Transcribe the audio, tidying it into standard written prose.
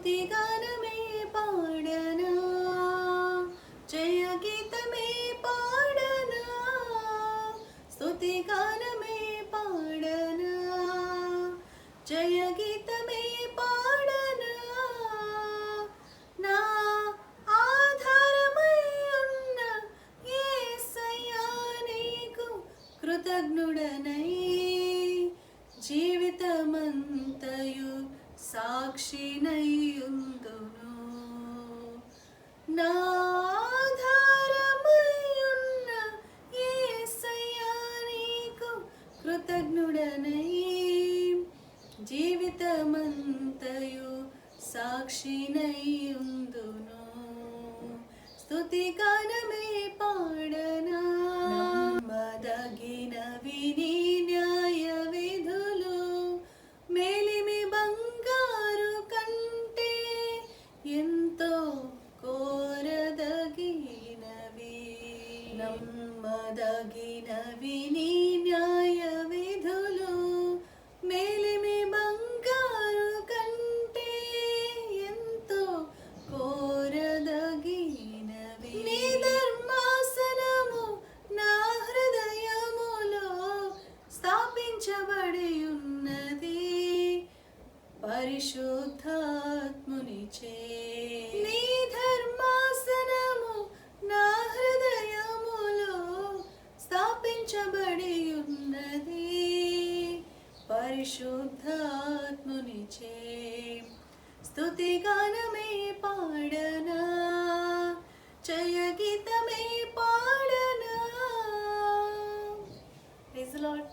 స్తుతిగానమే పాడనా, జయ గీతమే పాడనా, స్తుతిగానమే పాడనా, జయ గీతమే పాడనా. నా ఆధారమై ఉన్న యేసయ్యా నీకు కృతజ్ఞుడనై జీవితమంతయు సాక్షినయ్యుందును. నా ఆధారమై ఉన్న యేసయ్యా నీకు కృతజ్ఞుడనై జీవితమంతయు సాక్షినయ్యుందును. స్తుతిగానమే పాడనా, నమ్మదగినవి నీ న్యాయ విధులు, మేలిమి బంగారు కంటే ఎంతో కోరదగినవి. నమ్మదగినవి నీ న్యాయ విధులు, మేలిమి బంగారు కంటే ఎంతో కోరదగినవి. నీ ధర్మాసనము నా హృదయములో స్థాపించబడి ఉన్నది పరిశుద్ధాత్మునిచే. నీ ధర్మాసనము నా హృదయములో స్థాపించబడి ఉన్నది పరిశుద్ధాత్మునిచే. స్తుతిగానమే పాడనా, జయ గీతమే పాడనా. Praise the lord.